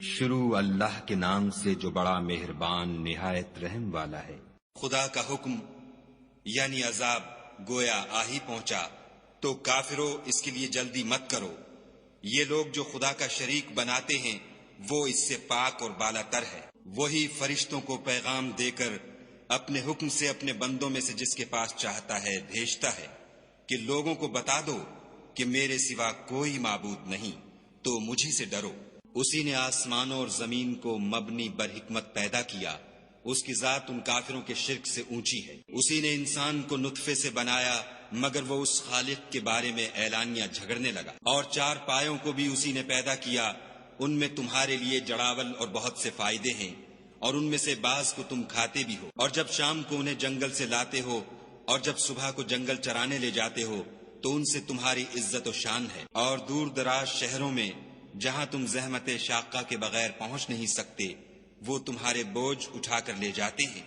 شروع اللہ کے نام سے جو بڑا مہربان نہایت رحم والا ہے۔ خدا کا حکم یعنی عذاب گویا آ ہی پہنچا تو کافروں اس کے لیے جلدی مت کرو۔ یہ لوگ جو خدا کا شریک بناتے ہیں وہ اس سے پاک اور بالا تر ہے۔ وہی فرشتوں کو پیغام دے کر اپنے حکم سے اپنے بندوں میں سے جس کے پاس چاہتا ہے بھیجتا ہے کہ لوگوں کو بتا دو کہ میرے سوا کوئی معبود نہیں، تو مجھے سے ڈرو۔ اسی نے آسمانوں اور زمین کو مبنی بر حکمت پیدا کیا، اس کی ذات ان کافروں کے شرک سے اونچی ہے۔ اسی نے انسان کو نطفے سے بنایا مگر وہ اس خالق کے بارے میں اعلانیہ جھگڑنے لگا۔ اور چار پایوں کو بھی اسی نے پیدا کیا، ان میں تمہارے لیے جڑاول اور بہت سے فائدے ہیں، اور ان میں سے بعض کو تم کھاتے بھی ہو۔ اور جب شام کو انہیں جنگل سے لاتے ہو اور جب صبح کو جنگل چرانے لے جاتے ہو تو ان سے تمہاری عزت و شان ہے۔ اور دور دراز شہروں میں جہاں تم زحمت شاقہ کے بغیر پہنچ نہیں سکتے وہ تمہارے بوجھ اٹھا کر لے جاتے ہیں۔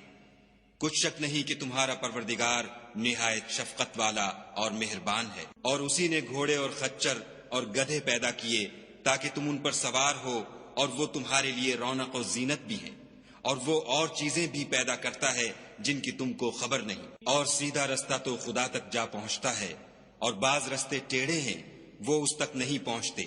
کچھ شک نہیں کہ تمہارا پروردگار نہایت شفقت والا اور مہربان ہے۔ اور اسی نے گھوڑے اور خچر اور گدھے پیدا کیے تاکہ تم ان پر سوار ہو، اور وہ تمہارے لیے رونق و زینت بھی ہیں۔ اور وہ اور چیزیں بھی پیدا کرتا ہے جن کی تم کو خبر نہیں۔ اور سیدھا رستہ تو خدا تک جا پہنچتا ہے، اور بعض رستے ٹیڑھے ہیں وہ اس تک نہیں پہنچتے،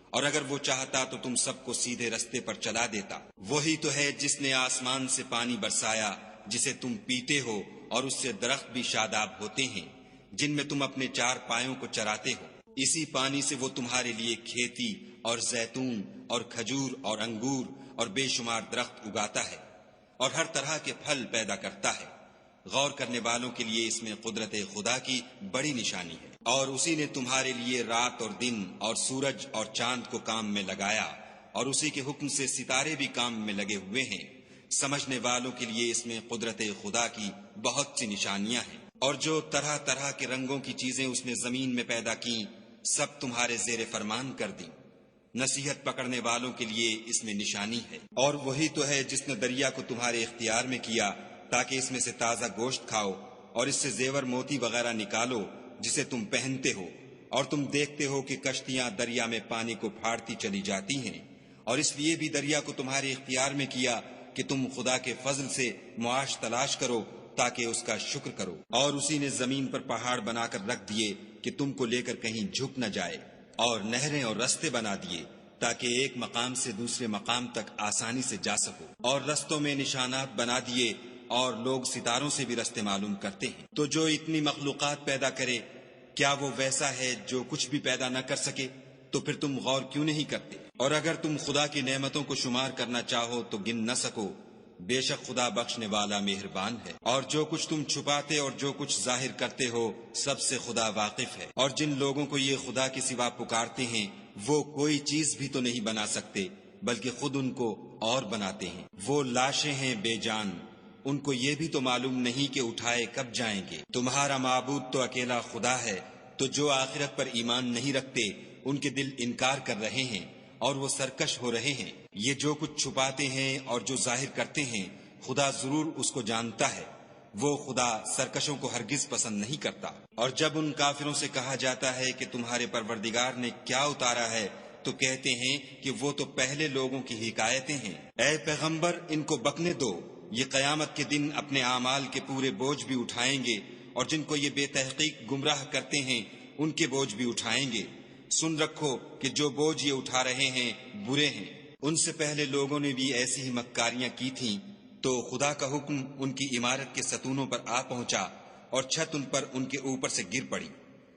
اور اگر وہ چاہتا تو تم سب کو سیدھے رستے پر چلا دیتا۔ وہی تو ہے جس نے آسمان سے پانی برسایا جسے تم پیتے ہو، اور اس سے درخت بھی شاداب ہوتے ہیں جن میں تم اپنے چار پایوں کو چراتے ہو۔ اسی پانی سے وہ تمہارے لیے کھیتی اور زیتون اور کھجور اور انگور اور بے شمار درخت اگاتا ہے، اور ہر طرح کے پھل پیدا کرتا ہے۔ غور کرنے والوں کے لیے اس میں قدرت خدا کی بڑی نشانی ہے۔ اور اسی نے تمہارے لیے رات اور دن اور سورج اور چاند کو کام میں لگایا، اور اسی کے حکم سے ستارے بھی کام میں لگے ہوئے ہیں۔ سمجھنے والوں کے لیے اس میں قدرت خدا کی بہت سی نشانیاں ہیں۔ اور جو طرح طرح کے رنگوں کی چیزیں اس نے زمین میں پیدا کی سب تمہارے زیر فرمان کر دیں۔ نصیحت پکڑنے والوں کے لیے اس میں نشانی ہے۔ اور وہی تو ہے جس نے دریا کو تمہارے اختیار میں کیا تاکہ اس میں سے تازہ گوشت کھاؤ، اور اس سے زیور موتی وغیرہ نکالو جسے تم پہنتے ہو۔ اور تم دیکھتے ہو کہ کشتیاں دریا میں پانی کو پھاڑتی چلی جاتی ہیں، اور اس لیے بھی دریا کو تمہارے اختیار میں کیا کہ تم خدا کے فضل سے معاش تلاش کرو تاکہ اس کا شکر کرو۔ اور اسی نے زمین پر پہاڑ بنا کر رکھ دیے کہ تم کو لے کر کہیں جھک نہ جائے، اور نہریں اور رستے بنا دیے تاکہ ایک مقام سے دوسرے مقام تک آسانی سے جا سکو۔ اور رستوں میں نشانات بنا دیے، اور لوگ ستاروں سے بھی رستے معلوم کرتے ہیں۔ تو جو اتنی مخلوقات پیدا کرے کیا وہ ویسا ہے جو کچھ بھی پیدا نہ کر سکے؟ تو پھر تم غور کیوں نہیں کرتے؟ اور اگر تم خدا کی نعمتوں کو شمار کرنا چاہو تو گن نہ سکو، بے شک خدا بخشنے والا مہربان ہے۔ اور جو کچھ تم چھپاتے اور جو کچھ ظاہر کرتے ہو سب سے خدا واقف ہے۔ اور جن لوگوں کو یہ خدا کے سوا پکارتے ہیں وہ کوئی چیز بھی تو نہیں بنا سکتے بلکہ خود ان کو اور بناتے ہیں۔ وہ لاشیں ہیں بے جان، ان کو یہ بھی تو معلوم نہیں کہ اٹھائے کب جائیں گے۔ تمہارا معبود تو اکیلا خدا ہے، تو جو آخرت پر ایمان نہیں رکھتے ان کے دل انکار کر رہے ہیں اور وہ سرکش ہو رہے ہیں۔ یہ جو کچھ چھپاتے ہیں اور جو ظاہر کرتے ہیں خدا ضرور اس کو جانتا ہے۔ وہ خدا سرکشوں کو ہرگز پسند نہیں کرتا۔ اور جب ان کافروں سے کہا جاتا ہے کہ تمہارے پروردگار نے کیا اتارا ہے تو کہتے ہیں کہ وہ تو پہلے لوگوں کی حکایتیں ہیں۔ اے پیغمبر ان کو بکنے دو، یہ قیامت کے دن اپنے اعمال کے پورے بوجھ بھی اٹھائیں گے، اور جن کو یہ بے تحقیق گمراہ کرتے ہیں ان کے بوجھ بھی اٹھائیں گے۔ سن رکھو کہ جو بوجھ یہ اٹھا رہے ہیں برے ہیں۔ ان سے پہلے لوگوں نے بھی ایسی ہی مکاریاں کی تھیں، تو خدا کا حکم ان کی عمارت کے ستونوں پر آ پہنچا اور چھت ان پر ان کے اوپر سے گر پڑی،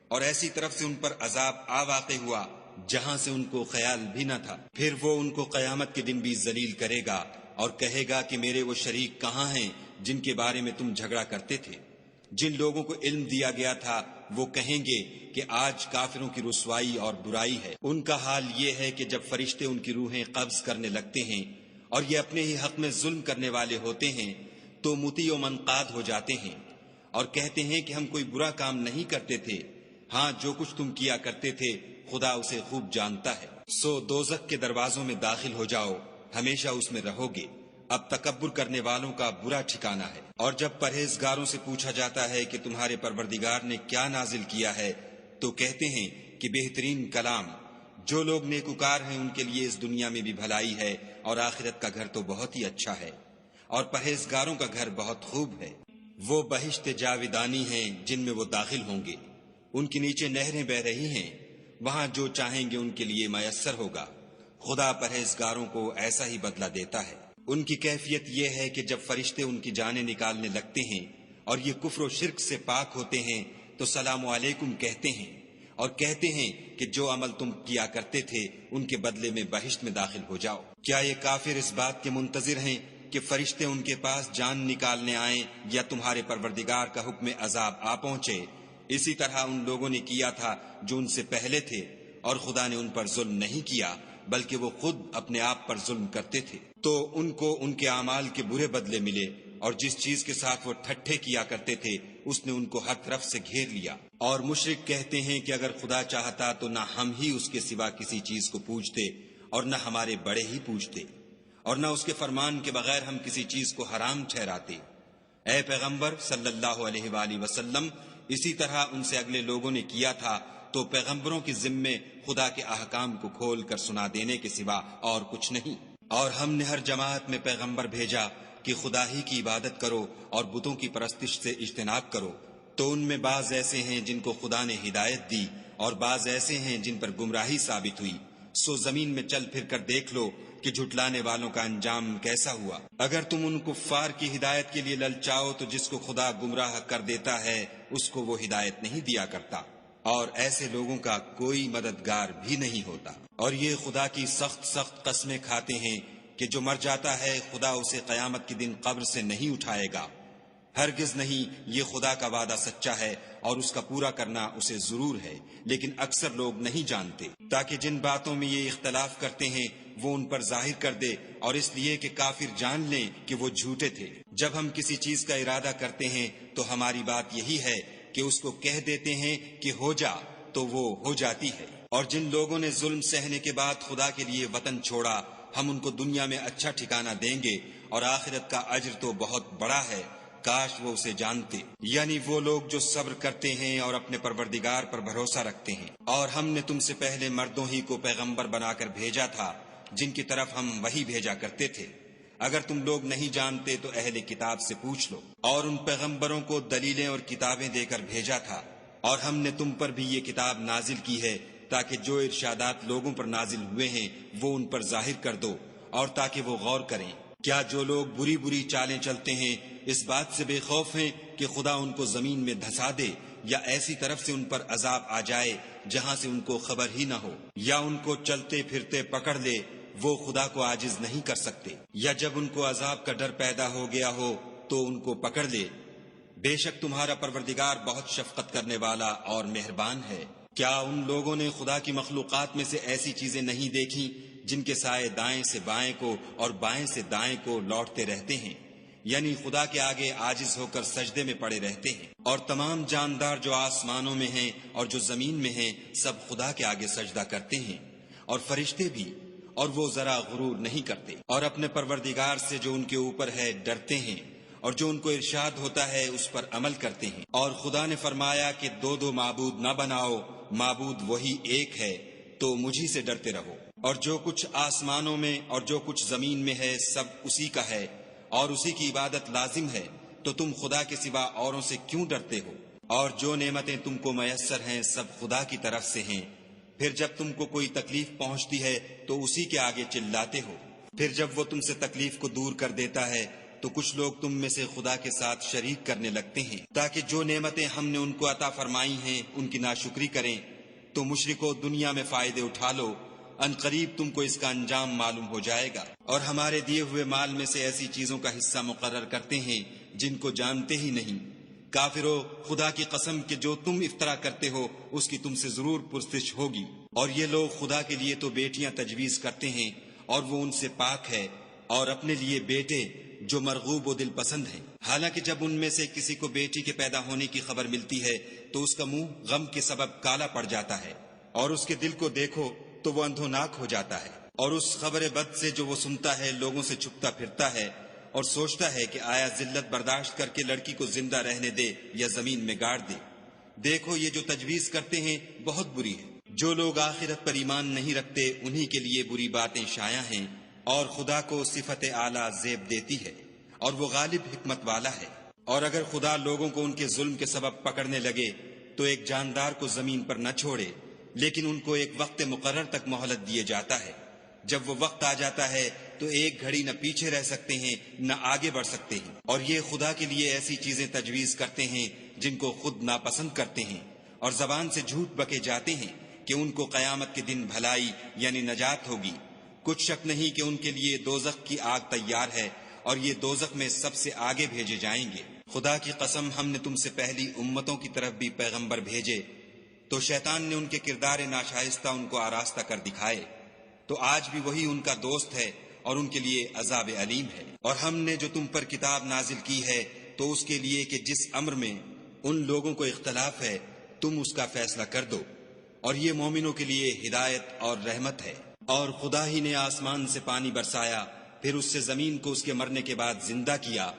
اور ایسی طرف سے ان پر عذاب آ واقع ہوا جہاں سے ان کو خیال بھی نہ تھا۔ پھر وہ ان کو قیامت کے دن بھی ذلیل کرے گا اور کہے گا کہ میرے وہ شریک کہاں ہیں جن کے بارے میں تم جھگڑا کرتے تھے؟ جن لوگوں کو علم دیا گیا تھا وہ کہیں گے کہ آج کافروں کی رسوائی اور برائی ہے۔ ان کا حال یہ ہے کہ جب فرشتے ان کی روحیں قبض کرنے لگتے ہیں اور یہ اپنے ہی حق میں ظلم کرنے والے ہوتے ہیں تو مطیع و منقاد ہو جاتے ہیں اور کہتے ہیں کہ ہم کوئی برا کام نہیں کرتے تھے، ہاں جو کچھ تم کیا کرتے تھے خدا اسے خوب جانتا ہے۔ سو دوزخ کے دروازوں میں داخل ہو جاؤ، ہمیشہ اس میں رہو گے، اب تکبر کرنے والوں کا برا ٹھکانہ ہے۔ اور جب پرہیزگاروں سے پوچھا جاتا ہے کہ تمہارے پروردگار نے کیا نازل کیا ہے تو کہتے ہیں کہ بہترین کلام جو لوگ نیکوکار ہیں ان کے لیے اس دنیا میں بھی بھلائی ہے اور آخرت کا گھر تو بہت ہی اچھا ہے، اور پرہیزگاروں کا گھر بہت خوب ہے۔ وہ بہشت جاویدانی ہیں جن میں وہ داخل ہوں گے، ان کے نیچے نہریں بہ رہی ہیں، وہاں جو چاہیں گے ان کے لیے میسر ہوگا۔ خدا پرہیزگاروں کو ایسا ہی بدلہ دیتا ہے۔ ان کی کیفیت یہ ہے کہ جب فرشتے ان کی جانیں نکالنے لگتے ہیں اور یہ کفر و شرک سے پاک ہوتے ہیں تو سلام علیکم کہتے ہیں، اور کہتے ہیں کہ جو عمل تم کیا کرتے تھے ان کے بدلے میں بہشت میں داخل ہو جاؤ۔ کیا یہ کافر اس بات کے منتظر ہیں کہ فرشتے ان کے پاس جان نکالنے آئیں یا تمہارے پروردگار کا حکم عذاب آ پہنچے؟ اسی طرح ان لوگوں نے کیا تھا جو ان سے پہلے تھے، اور خدا نے ان پر ظلم نہیں کیا بلکہ وہ خود اپنے آپ پر ظلم کرتے تھے۔ تو ان کو ان کے اعمال کے برے بدلے ملے، اور جس چیز کے ساتھ وہ ٹھٹھے کیا کرتے تھے اس نے ان کو ہر طرف سے گھیر لیا۔ اور مشرک کہتے ہیں کہ اگر خدا چاہتا تو نہ ہم ہی اس کے سوا کسی چیز کو پوجتے اور نہ ہمارے بڑے ہی پوجتے، اور نہ اس کے فرمان کے بغیر ہم کسی چیز کو حرام ٹھہراتے۔ اے پیغمبر صلی اللہ علیہ وآلہ وسلم، اسی طرح ان سے اگلے لوگوں نے کیا تھا، تو پیغمبروں کے ذمے خدا کے احکام کو کھول کر سنا دینے کے سوا اور کچھ نہیں۔ اور ہم نے ہر جماعت میں پیغمبر بھیجا کہ خدا ہی کی عبادت کرو اور بتوں کی پرستش سے اجتناب کرو، تو ان میں بعض ایسے ہیں جن کو خدا نے ہدایت دی اور بعض ایسے ہیں جن پر گمراہی ثابت ہوئی۔ سو زمین میں چل پھر کر دیکھ لو کہ جھٹلانے والوں کا انجام کیسا ہوا۔ اگر تم ان کفار کی ہدایت کے لیے للچاؤ تو جس کو خدا گمراہ کر دیتا ہے اس کو وہ ہدایت نہیں دیا کرتا، اور ایسے لوگوں کا کوئی مددگار بھی نہیں ہوتا۔ اور یہ خدا کی سخت سخت قسمیں کھاتے ہیں کہ جو مر جاتا ہے خدا اسے قیامت کے دن قبر سے نہیں اٹھائے گا۔ ہرگز نہیں، یہ خدا کا وعدہ سچا ہے اور اس کا پورا کرنا اسے ضرور ہے، لیکن اکثر لوگ نہیں جانتے۔ تاکہ جن باتوں میں یہ اختلاف کرتے ہیں وہ ان پر ظاہر کر دے، اور اس لیے کہ کافر جان لیں کہ وہ جھوٹے تھے۔ جب ہم کسی چیز کا ارادہ کرتے ہیں تو ہماری بات یہی ہے کہ اس کو کہہ دیتے ہیں کہ ہو جا، تو وہ ہو جاتی ہے۔ اور جن لوگوں نے ظلم سہنے کے بعد خدا کے لیے وطن چھوڑا، ہم ان کو دنیا میں اچھا ٹھکانہ دیں گے، اور آخرت کا اجر تو بہت بڑا ہے، کاش وہ اسے جانتے۔ یعنی وہ لوگ جو صبر کرتے ہیں اور اپنے پروردگار پر بھروسہ رکھتے ہیں۔ اور ہم نے تم سے پہلے مردوں ہی کو پیغمبر بنا کر بھیجا تھا جن کی طرف ہم وحی بھیجا کرتے تھے۔ اگر تم لوگ نہیں جانتے تو اہل کتاب سے پوچھ لو۔ اور ان پیغمبروں کو دلیلیں اور کتابیں دے کر بھیجا تھا، اور ہم نے تم پر بھی یہ کتاب نازل کی ہے تاکہ جو ارشادات لوگوں پر نازل ہوئے ہیں وہ ان پر ظاہر کر دو، اور تاکہ وہ غور کریں۔ کیا جو لوگ بری بری چالیں چلتے ہیں اس بات سے بے خوف ہیں کہ خدا ان کو زمین میں دھسا دے، یا ایسی طرف سے ان پر عذاب آ جائے جہاں سے ان کو خبر ہی نہ ہو، یا ان کو چلتے پھرتے پکڑ لے، وہ خدا کو عاجز نہیں کر سکتے، یا جب ان کو عذاب کا ڈر پیدا ہو گیا ہو تو ان کو پکڑ لے۔ بے شک تمہارا پروردگار بہت شفقت کرنے والا اور مہربان ہے۔ کیا ان لوگوں نے خدا کی مخلوقات میں سے ایسی چیزیں نہیں دیکھی جن کے سائے دائیں سے بائیں کو اور بائیں سے دائیں کو لوٹتے رہتے ہیں، یعنی خدا کے آگے عاجز ہو کر سجدے میں پڑے رہتے ہیں؟ اور تمام جاندار جو آسمانوں میں ہیں اور جو زمین میں ہیں سب خدا کے آگے سجدہ کرتے ہیں، اور فرشتے بھی، اور وہ ذرا غرور نہیں کرتے، اور اپنے پروردگار سے جو ان کے اوپر ہے ڈرتے ہیں، اور جو ان کو ارشاد ہوتا ہے اس پر عمل کرتے ہیں۔ اور خدا نے فرمایا کہ دو دو معبود نہ بناؤ، معبود وہی ایک ہے، تو مجھی سے ڈرتے رہو۔ اور جو کچھ آسمانوں میں اور جو کچھ زمین میں ہے سب اسی کا ہے، اور اسی کی عبادت لازم ہے، تو تم خدا کے سوا اوروں سے کیوں ڈرتے ہو؟ اور جو نعمتیں تم کو میسر ہیں سب خدا کی طرف سے ہیں۔ پھر جب تم کو کوئی تکلیف پہنچتی ہے تو اسی کے آگے چلاتے ہو، پھر جب وہ تم سے تکلیف کو دور کر دیتا ہے تو کچھ لوگ تم میں سے خدا کے ساتھ شریک کرنے لگتے ہیں تاکہ جو نعمتیں ہم نے ان کو عطا فرمائی ہیں ان کی ناشکری کریں۔ تو مشرکو دنیا میں فائدے اٹھا لو، ان قریب تم کو اس کا انجام معلوم ہو جائے گا۔ اور ہمارے دیے ہوئے مال میں سے ایسی چیزوں کا حصہ مقرر کرتے ہیں جن کو جانتے ہی نہیں۔ کافرو، خدا کی قسم کہ جو تم افطرا کرتے ہو اس کی تم سے ضرور پرسش ہوگی۔ اور یہ لوگ خدا کے لیے تو بیٹیاں تجویز کرتے ہیں اور وہ ان سے پاک ہے، اور اپنے لیے بیٹے جو مرغوب و دل پسند ہیں، حالانکہ جب ان میں سے کسی کو بیٹی کے پیدا ہونے کی خبر ملتی ہے تو اس کا منہ غم کے سبب کالا پڑ جاتا ہے، اور اس کے دل کو دیکھو تو وہ اندھوناک ہو جاتا ہے، اور اس خبر بد سے جو وہ سنتا ہے لوگوں سے چھپتا پھرتا ہے اور سوچتا ہے کہ آیا ذلت برداشت کر کے لڑکی کو زندہ رہنے دے یا زمین میں گاڑ دے۔ دیکھو یہ جو تجویز کرتے ہیں بہت بری ہے۔ جو لوگ آخرت پر ایمان نہیں رکھتے انہی کے لیے بری باتیں شائع ہیں، اور خدا کو صفت اعلیٰ زیب دیتی ہے، اور وہ غالب حکمت والا ہے۔ اور اگر خدا لوگوں کو ان کے ظلم کے سبب پکڑنے لگے تو ایک جاندار کو زمین پر نہ چھوڑے، لیکن ان کو ایک وقت مقرر تک مہلت دیے جاتا ہے۔ جب وہ وقت آ جاتا ہے تو ایک گھڑی نہ پیچھے رہ سکتے ہیں نہ آگے بڑھ سکتے ہیں، اور یہ خدا کے لیے ایسی چیزیں تجویز کرتے ہیں جن کو خود ناپسند کرتے ہیں، اور زبان سے جھوٹ بکے جاتے ہیں کہ ان کو قیامت کے دن بھلائی یعنی نجات ہوگی۔ کچھ شک نہیں کہ ان کے لیے دوزخ کی آگ تیار ہے، اور یہ دوزخ میں سب سے آگے بھیجے جائیں گے۔ خدا کی قسم، ہم نے تم سے پہلی امتوں کی طرف بھی پیغمبر بھیجے، تو شیطان نے ان کے کردار ناشائستہ ان کو آراستہ کر دکھائے، تو آج بھی وہی ان کا دوست ہے اور ان کے لیے عذاب علیم ہے۔ اور ہم نے جو تم پر کتاب نازل کی ہے تو اس کے لیے کہ جس امر میں ان لوگوں کو اختلاف ہے تم اس کا فیصلہ کر دو، اور یہ مومنوں کے لیے ہدایت اور رحمت ہے۔ اور خدا ہی نے آسمان سے پانی برسایا، پھر اس سے زمین کو اس کے مرنے کے بعد زندہ کیا،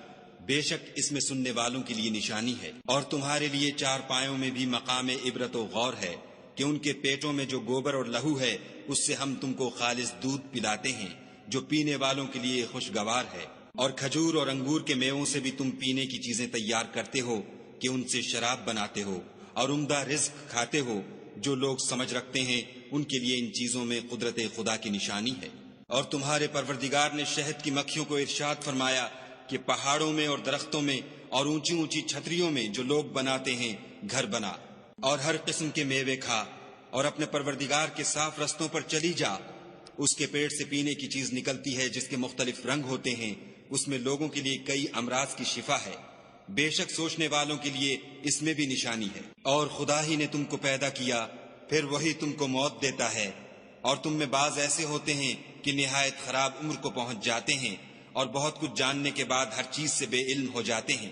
بے شک اس میں سننے والوں کے لیے نشانی ہے۔ اور تمہارے لیے چار پایوں میں بھی مقام عبرت و غور ہے کہ ان کے پیٹوں میں جو گوبر اور لہو ہے اس سے ہم تم کو خالص دودھ پلاتے ہیں جو پینے والوں کے لیے خوشگوار ہے، اور کھجور اور انگور کے میووں سے بھی تم پینے کی چیزیں تیار کرتے ہو کہ ان سے شراب بناتے ہو، اور عمدہ رزق کھاتے ہو۔ جو لوگ سمجھ رکھتے ہیں ان کے لیے ان چیزوں میں قدرت خدا کی نشانی ہے۔ اور تمہارے پروردگار نے شہد کی مکھیوں کو ارشاد فرمایا کہ پہاڑوں میں اور درختوں میں اور اونچی اونچی چھتریوں میں جو لوگ بناتے ہیں گھر بنا، اور ہر قسم کے میوے کھا، اور اپنے پروردگار کے صاف رستوں پر چلی جا۔ اس کے پیٹ سے پینے کی چیز نکلتی ہے جس کے مختلف رنگ ہوتے ہیں، اس میں لوگوں کے لیے کئی امراض کی شفا ہے، بے شک سوچنے والوں کے لیے اس میں بھی نشانی ہے۔ اور خدا ہی نے تم کو پیدا کیا، پھر وہی تم کو موت دیتا ہے، اور تم میں بعض ایسے ہوتے ہیں کہ نہایت خراب عمر کو پہنچ جاتے ہیں، اور بہت کچھ جاننے کے بعد ہر چیز سے بے علم ہو جاتے ہیں۔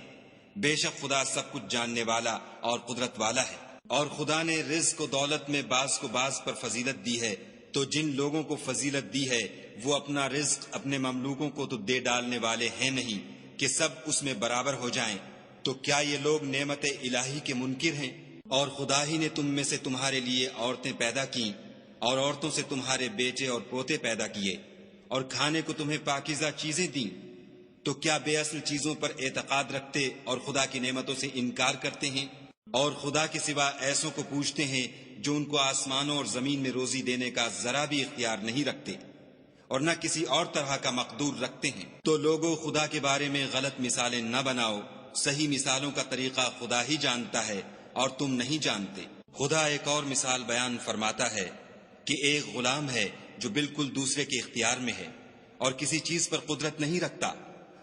بے شک خدا سب کچھ جاننے والا اور قدرت والا ہے۔ اور خدا نے رزق و دولت میں بعض کو بعض پر فضیلت دی ہے، تو جن لوگوں کو فضیلت دی ہے وہ اپنا رزق اپنے مملوکوں کو تو دے ڈالنے والے ہیں نہیں کہ سب اس میں برابر ہو جائیں، تو کیا یہ لوگ نعمت الہی کے منکر ہیں؟ اور خدا ہی نے تم میں سے تمہارے لیے عورتیں پیدا کیں، اور عورتوں سے تمہارے بیٹے اور پوتے پیدا کیے، اور کھانے کو تمہیں پاکیزہ چیزیں دیں، تو کیا بے اصل چیزوں پر اعتقاد رکھتے اور خدا کی نعمتوں سے انکار کرتے ہیں؟ اور خدا کے سوا ایسوں کو پوچھتے ہیں جو ان کو آسمانوں اور زمین میں روزی دینے کا ذرا بھی اختیار نہیں رکھتے، اور نہ کسی اور طرح کا مقدور رکھتے ہیں۔ تو لوگوں، خدا کے بارے میں غلط مثالیں نہ بناؤ، صحیح مثالوں کا طریقہ خدا ہی جانتا ہے اور تم نہیں جانتے۔ خدا ایک اور مثال بیان فرماتا ہے کہ ایک غلام ہے جو بالکل دوسرے کے اختیار میں ہے اور کسی چیز پر قدرت نہیں رکھتا،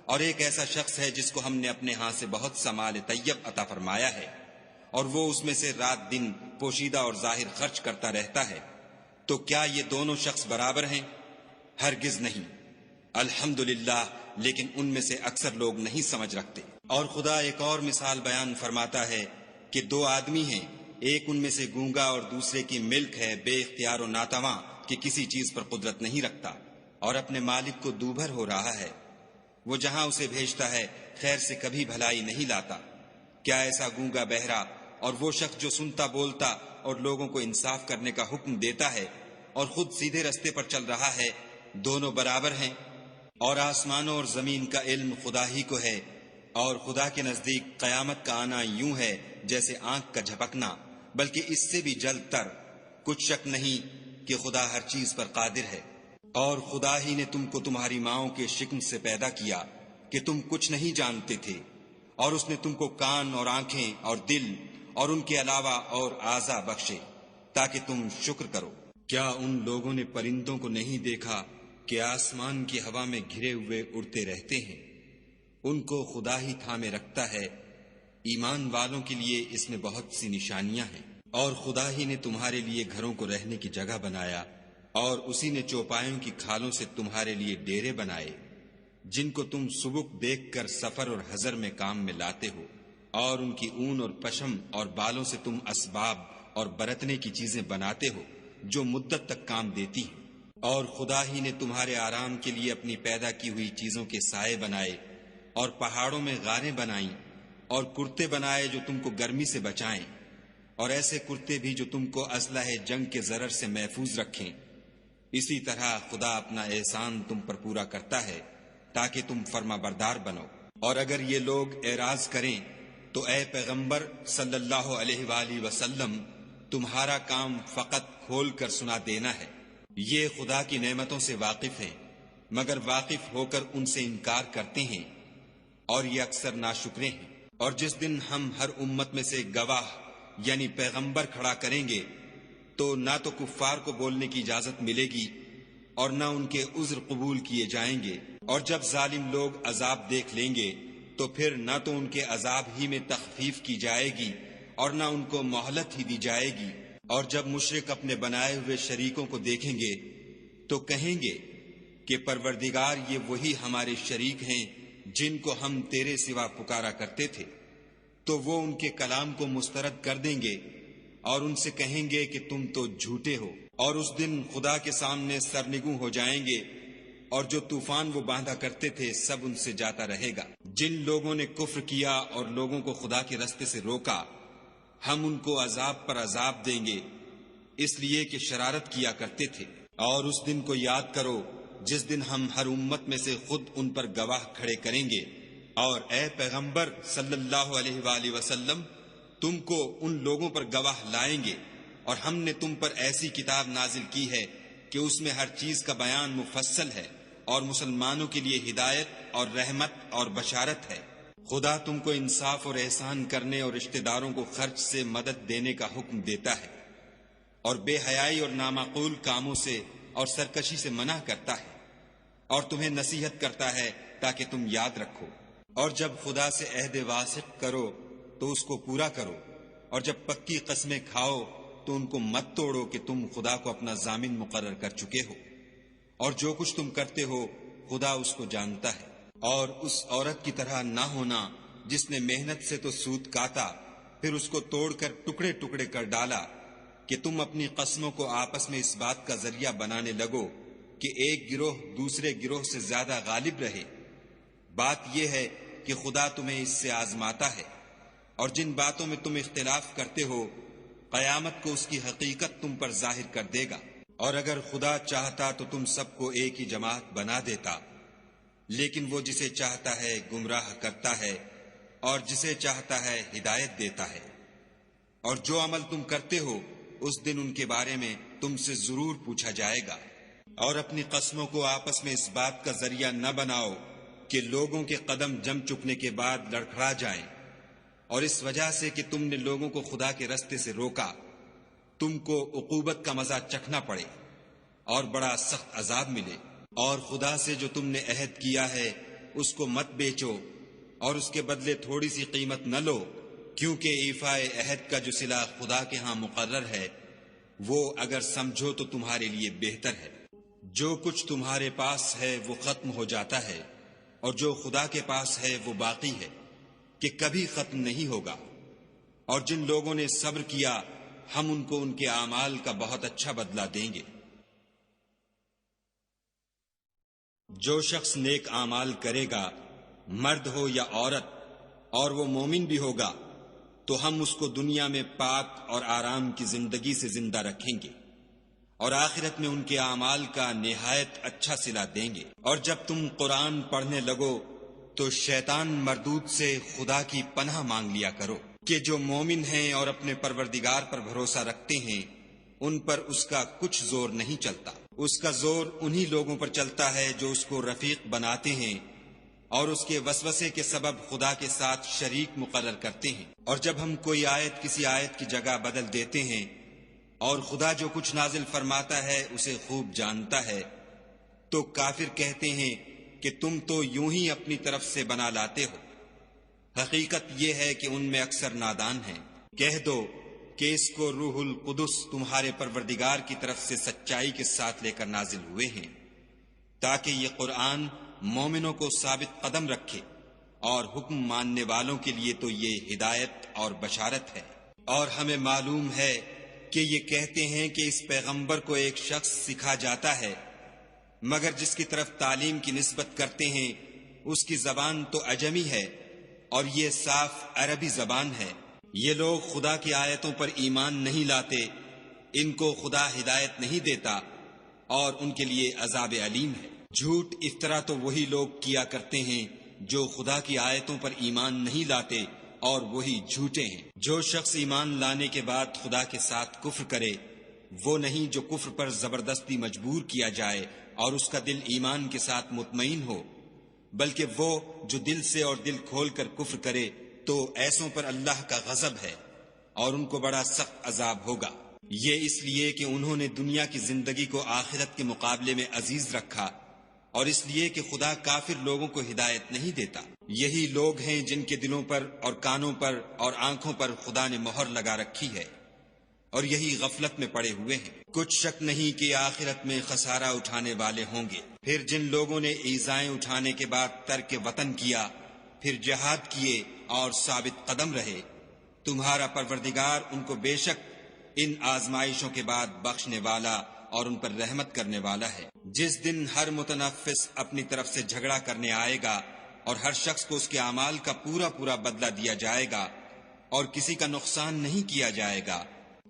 اور ایک ایسا شخص ہے جس کو ہم نے اپنے ہاں سے بہت سا مال طیب عطا فرمایا ہے، اور وہ اس میں سے رات دن پوشیدہ اور ظاہر خرچ کرتا رہتا ہے۔ تو کیا یہ دونوں شخص برابر ہیں؟ ہرگز نہیں۔ الحمدللہ، لیکن ان میں سے اکثر لوگ نہیں سمجھ رکھتے۔ اور خدا ایک اور مثال بیان فرماتا ہے کہ دو آدمی ہیں، ایک ان میں سے گونگا اور دوسرے کی ملک ہے بے اختیار و ناتواں کہ کسی چیز پر قدرت نہیں رکھتا، اور اپنے مالک کو دوبھر ہو رہا ہے، وہ جہاں اسے بھیجتا ہے خیر سے کبھی بھلائی نہیں لاتا۔ کیا ایسا گونگا بہرا اور وہ شخص جو سنتا بولتا اور لوگوں کو انصاف کرنے کا حکم دیتا ہے اور خود سیدھے رستے پر چل رہا ہے، دونوں برابر ہیں؟ اور آسمانوں اور زمین کا علم خدا ہی کو ہے، اور خدا کے نزدیک قیامت کا آنا یوں ہے جیسے آنکھ کا جھپکنا، بلکہ اس سے بھی جلد تر۔ کچھ شک نہیں کہ خدا ہر چیز پر قادر ہے۔ اور خدا ہی نے تم کو تمہاری ماؤں کے شکم سے پیدا کیا کہ تم کچھ نہیں جانتے تھے، اور اس نے تم کو کان اور آنکھیں اور دل اور ان کے علاوہ اور اعضا بخشے تاکہ تم شکر کرو۔ کیا ان لوگوں نے پرندوں کو نہیں دیکھا کہ آسمان کی ہوا میں گھرے ہوئے اڑتے رہتے ہیں؟ ان کو خدا ہی تھامے رکھتا ہے۔ ایمان والوں کے لیے اس میں بہت سی نشانیاں ہیں۔ اور خدا ہی نے تمہارے لیے گھروں کو رہنے کی جگہ بنایا، اور اسی نے چوپایوں کی کھالوں سے تمہارے لیے ڈیرے بنائے جن کو تم سبک دیکھ کر سفر اور حضر میں کام میں لاتے ہو، اور ان کی اون اور پشم اور بالوں سے تم اسباب اور برتنے کی چیزیں بناتے ہو جو مدت تک کام دیتی ہیں۔ اور خدا ہی نے تمہارے آرام کے لیے اپنی پیدا کی ہوئی چیزوں کے سائے بنائے، اور پہاڑوں میں غاریں بنائیں، اور کرتے بنائے جو تم کو گرمی سے بچائیں، اور ایسے کرتے بھی جو تم کو اسلحہ جنگ کے ضرر سے محفوظ رکھیں۔ اسی طرح خدا اپنا احسان تم پر پورا کرتا ہے تاکہ تم فرما بردار بنو۔ اور اگر یہ لوگ اعراض کریں تو اے پیغمبر صلی اللہ علیہ وآلہ وسلم، تمہارا کام فقط کھول کر سنا دینا ہے۔ یہ خدا کی نعمتوں سے واقف ہیں، مگر واقف ہو کر ان سے انکار کرتے ہیں، اور یہ اکثر ناشکرے ہیں۔ اور جس دن ہم ہر امت میں سے گواہ یعنی پیغمبر کھڑا کریں گے تو نہ تو کفار کو بولنے کی اجازت ملے گی اور نہ ان کے عذر قبول کیے جائیں گے۔ اور جب ظالم لوگ عذاب دیکھ لیں گے تو پھر نہ تو ان کے عذاب ہی میں تخفیف کی جائے گی اور نہ ان کو مہلت ہی دی جائے گی۔ اور جب مشرک اپنے بنائے ہوئے شریکوں کو دیکھیں گے تو کہیں گے کہ پروردگار، یہ وہی ہمارے شریک ہیں جن کو ہم تیرے سوا پکارا کرتے تھے۔ تو وہ ان کے کلام کو مسترد کر دیں گے اور ان سے کہیں گے کہ تم تو جھوٹے ہو۔ اور اس دن خدا کے سامنے سرنگوں ہو جائیں گے، اور جو طوفان وہ باندھا کرتے تھے سب ان سے جاتا رہے گا۔ جن لوگوں نے کفر کیا اور لوگوں کو خدا کے رستے سے روکا، ہم ان کو عذاب پر عذاب دیں گے، اس لیے کہ شرارت کیا کرتے تھے۔ اور اس دن کو یاد کرو جس دن ہم ہر امت میں سے خود ان پر گواہ کھڑے کریں گے۔ اور اے پیغمبر صلی اللہ علیہ وآلہ وسلم، تم کو ان لوگوں پر گواہ لائیں گے، اور ہم نے تم پر ایسی کتاب نازل کی ہے کہ اس میں ہر چیز کا بیان مفصل ہے، اور مسلمانوں کے لیے ہدایت اور رحمت اور بشارت ہے۔ خدا تم کو انصاف اور احسان کرنے اور رشتہ داروں کو خرچ سے مدد دینے کا حکم دیتا ہے، اور بے حیائی اور نامعقول کاموں سے اور سرکشی سے منع کرتا ہے، اور تمہیں نصیحت کرتا ہے تاکہ تم یاد رکھو۔ اور جب خدا سے عہد واثق کرو تو اس کو پورا کرو، اور جب پکی قسمیں کھاؤ تو ان کو مت توڑو کہ تم خدا کو اپنا ضامن مقرر کر چکے ہو، اور جو کچھ تم کرتے ہو خدا اس کو جانتا ہے۔ اور اس عورت کی طرح نہ ہونا جس نے محنت سے تو سود کاتا، پھر اس کو توڑ کر ٹکڑے ٹکڑے کر ڈالا، کہ تم اپنی قسموں کو آپس میں اس بات کا ذریعہ بنانے لگو کہ ایک گروہ دوسرے گروہ سے زیادہ غالب رہے۔ بات یہ ہے کہ خدا تمہیں اس سے آزماتا ہے، اور جن باتوں میں تم اختلاف کرتے ہو قیامت کو اس کی حقیقت تم پر ظاہر کر دے گا۔ اور اگر خدا چاہتا تو تم سب کو ایک ہی جماعت بنا دیتا، لیکن وہ جسے چاہتا ہے گمراہ کرتا ہے اور جسے چاہتا ہے ہدایت دیتا ہے۔ اور جو عمل تم کرتے ہو اس دن ان کے بارے میں تم سے ضرور پوچھا جائے گا۔ اور اپنی قسموں کو آپس میں اس بات کا ذریعہ نہ بناؤ کہ لوگوں کے قدم جم چکنے کے بعد لڑکھڑا جائیں، اور اس وجہ سے کہ تم نے لوگوں کو خدا کے رستے سے روکا تم کو عقوبت کا مزہ چکھنا پڑے اور بڑا سخت عذاب ملے۔ اور خدا سے جو تم نے عہد کیا ہے اس کو مت بیچو، اور اس کے بدلے تھوڑی سی قیمت نہ لو، کیونکہ ایفائے عہد کا جو صلہ خدا کے ہاں مقرر ہے وہ اگر سمجھو تو تمہارے لیے بہتر ہے۔ جو کچھ تمہارے پاس ہے وہ ختم ہو جاتا ہے، اور جو خدا کے پاس ہے وہ باقی ہے کہ کبھی ختم نہیں ہوگا۔ اور جن لوگوں نے صبر کیا ہم ان کو ان کے اعمال کا بہت اچھا بدلہ دیں گے۔ جو شخص نیک اعمال کرے گا، مرد ہو یا عورت، اور وہ مومن بھی ہوگا، تو ہم اس کو دنیا میں پاک اور آرام کی زندگی سے زندہ رکھیں گے، اور آخرت میں ان کے اعمال کا نہایت اچھا صلہ دیں گے۔ اور جب تم قرآن پڑھنے لگو تو شیطان مردود سے خدا کی پناہ مانگ لیا کرو، کہ جو مومن ہیں اور اپنے پروردگار پر بھروسہ رکھتے ہیں ان پر اس کا کچھ زور نہیں چلتا۔ اس کا زور انہی لوگوں پر چلتا ہے جو اس کو رفیق بناتے ہیں اور اس کے وسوسے کے سبب خدا کے ساتھ شریک مقرر کرتے ہیں۔ اور جب ہم کوئی آیت کسی آیت کی جگہ بدل دیتے ہیں اور خدا جو کچھ نازل فرماتا ہے اسے خوب جانتا ہے، تو کافر کہتے ہیں کہ تم تو یوں ہی اپنی طرف سے بنا لاتے ہو۔ حقیقت یہ ہے کہ ان میں اکثر نادان ہیں۔ کہہ دو کہ اس کو روح القدس تمہارے پروردگار کی طرف سے سچائی کے ساتھ لے کر نازل ہوئے ہیں، تاکہ یہ قرآن مومنوں کو ثابت قدم رکھے، اور حکم ماننے والوں کے لیے تو یہ ہدایت اور بشارت ہے۔ اور ہمیں معلوم ہے کہ یہ کہتے ہیں کہ اس پیغمبر کو ایک شخص سکھا جاتا ہے، مگر جس کی طرف تعلیم کی نسبت کرتے ہیں اس کی زبان تو عجمی ہے اور یہ صاف عربی زبان ہے۔ یہ لوگ خدا کی آیتوں پر ایمان نہیں لاتے، ان کو خدا ہدایت نہیں دیتا اور ان کے لیے عذاب علیم ہے۔ جھوٹ افطرا تو وہی لوگ کیا کرتے ہیں جو خدا کی آیتوں پر ایمان نہیں لاتے اور وہی جھوٹے ہیں۔ جو شخص ایمان لانے کے بعد خدا کے ساتھ کفر کرے وہ نہیں جو کفر پر زبردستی مجبور کیا جائے اور اس کا دل ایمان کے ساتھ مطمئن ہو، بلکہ وہ جو دل سے اور دل کھول کر کفر کرے تو ایسوں پر اللہ کا غضب ہے اور ان کو بڑا سخت عذاب ہوگا۔ یہ اس لیے کہ انہوں نے دنیا کی زندگی کو آخرت کے مقابلے میں عزیز رکھا اور اس لیے کہ خدا کافر لوگوں کو ہدایت نہیں دیتا۔ یہی لوگ ہیں جن کے دلوں پر اور کانوں پر اور آنکھوں پر خدا نے مہر لگا رکھی ہے اور یہی غفلت میں پڑے ہوئے ہیں۔ کچھ شک نہیں کہ آخرت میں خسارہ اٹھانے والے ہوں گے۔ پھر جن لوگوں نے ایذائیں اٹھانے کے بعد ترک وطن کیا، پھر جہاد کیے اور ثابت قدم رہے، تمہارا پروردگار ان کو بے شک ان آزمائشوں کے بعد بخشنے والا اور ان پر رحمت کرنے والا ہے۔ جس دن ہر متنفس اپنی طرف سے جھگڑا کرنے آئے گا اور ہر شخص کو اس کے اعمال کا پورا پورا بدلہ دیا جائے گا اور کسی کا نقصان نہیں کیا جائے گا۔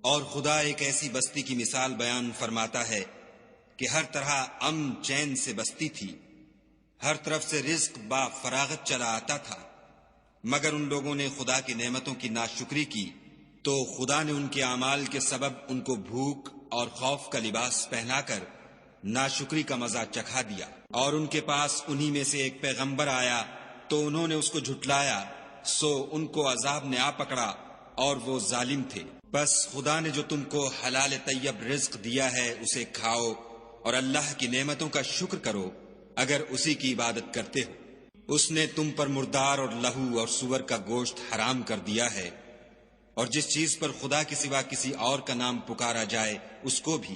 اور خدا ایک ایسی بستی کی مثال بیان فرماتا ہے کہ ہر طرح امن چین سے بستی تھی، ہر طرف سے رزق با فراغت چلا آتا تھا، مگر ان لوگوں نے خدا کی نعمتوں کی ناشکری کی تو خدا نے ان کے اعمال کے سبب ان کو بھوک اور خوف کا لباس پہنا کر ناشکری کا مزہ چکھا دیا۔ اور ان کے پاس انہی میں سے ایک پیغمبر آیا تو انہوں نے اس کو جھٹلایا، سو ان کو عذاب نے آ پکڑا اور وہ ظالم تھے۔ بس خدا نے جو تم کو حلال طیب رزق دیا ہے اسے کھاؤ اور اللہ کی نعمتوں کا شکر کرو اگر اسی کی عبادت کرتے ہو۔ اس نے تم پر مردار اور لہو اور سور کا گوشت حرام کر دیا ہے اور جس چیز پر خدا کے سوا کسی اور کا نام پکارا جائے اس کو بھی۔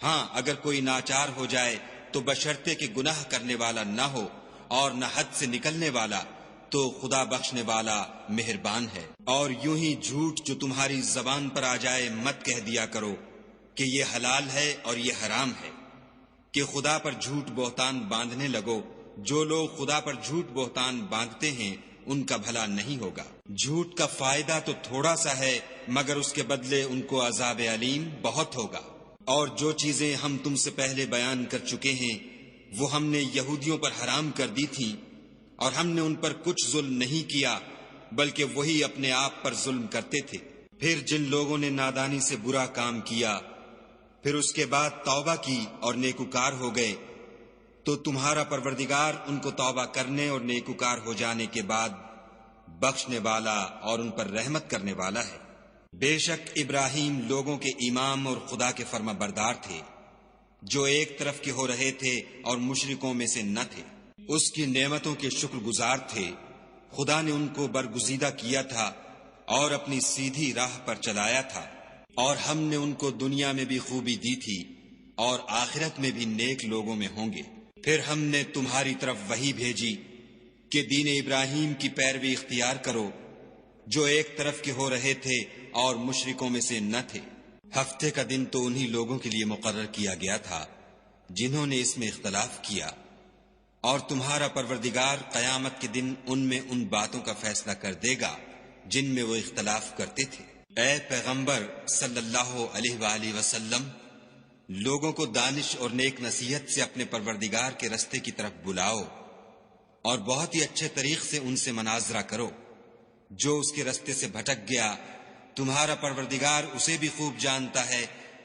ہاں اگر کوئی ناچار ہو جائے تو بشرطے کہ گناہ کرنے والا نہ ہو اور نہ حد سے نکلنے والا، تو خدا بخشنے والا مہربان ہے۔ اور یوں ہی جھوٹ جو تمہاری زبان پر آ جائے مت کہہ دیا کرو کہ یہ حلال ہے اور یہ حرام ہے، کہ خدا پر جھوٹ بہتان باندھنے لگو۔ جو لوگ خدا پر جھوٹ بہتان باندھتے ہیں ان کا بھلا نہیں ہوگا۔ جھوٹ کا فائدہ تو تھوڑا سا ہے مگر اس کے بدلے ان کو عذاب علیم بہت ہوگا۔ اور جو چیزیں ہم تم سے پہلے بیان کر چکے ہیں وہ ہم نے یہودیوں پر حرام کر دی تھیں اور ہم نے ان پر کچھ ظلم نہیں کیا بلکہ وہی اپنے آپ پر ظلم کرتے تھے۔ پھر جن لوگوں نے نادانی سے برا کام کیا پھر اس کے بعد توبہ کی اور نیکوکار ہو گئے تو تمہارا پروردگار ان کو توبہ کرنے اور نیکوکار ہو جانے کے بعد بخشنے والا اور ان پر رحمت کرنے والا ہے۔ بے شک ابراہیم لوگوں کے امام اور خدا کے فرما بردار تھے جو ایک طرف کے ہو رہے تھے اور مشرکوں میں سے نہ تھے۔ اس کی نعمتوں کے شکر گزار تھے۔ خدا نے ان کو برگزیدہ کیا تھا اور اپنی سیدھی راہ پر چلایا تھا، اور ہم نے ان کو دنیا میں بھی خوبی دی تھی اور آخرت میں بھی نیک لوگوں میں ہوں گے۔ پھر ہم نے تمہاری طرف وحی بھیجی کہ دین ابراہیم کی پیروی اختیار کرو جو ایک طرف کے ہو رہے تھے اور مشرکوں میں سے نہ تھے۔ ہفتے کا دن تو انہی لوگوں کے لیے مقرر کیا گیا تھا جنہوں نے اس میں اختلاف کیا، اور تمہارا پروردگار قیامت کے دن ان میں ان باتوں کا فیصلہ کر دے گا جن میں وہ اختلاف کرتے تھے۔ اے پیغمبر صلی اللہ علیہ وآلہ وسلم، لوگوں کو دانش اور نیک نصیحت سے اپنے پروردگار کے رستے کی طرف بلاؤ اور بہت ہی اچھے طریق سے ان سے مناظرہ کرو۔ جو اس کے رستے سے بھٹک گیا تمہارا پروردگار اسے بھی خوب جانتا ہے،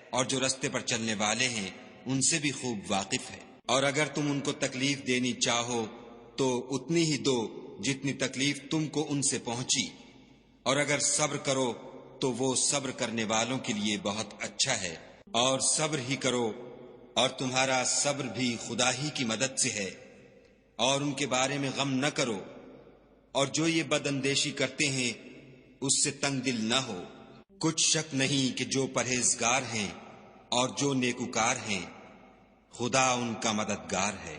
اور جو رستے پر چلنے والے ہیں ان سے بھی خوب واقف ہے۔ اور اگر تم ان کو تکلیف دینی چاہو تو اتنی ہی دو جتنی تکلیف تم کو ان سے پہنچی، اور اگر صبر کرو تو وہ صبر کرنے والوں کے لیے بہت اچھا ہے۔ اور صبر ہی کرو، اور تمہارا صبر بھی خدا ہی کی مدد سے ہے، اور ان کے بارے میں غم نہ کرو، اور جو یہ بد اندیشی کرتے ہیں اس سے تنگ دل نہ ہو۔ کچھ شک نہیں کہ جو پرہیزگار ہیں اور جو نیکوکار ہیں خدا ان کا مددگار ہے۔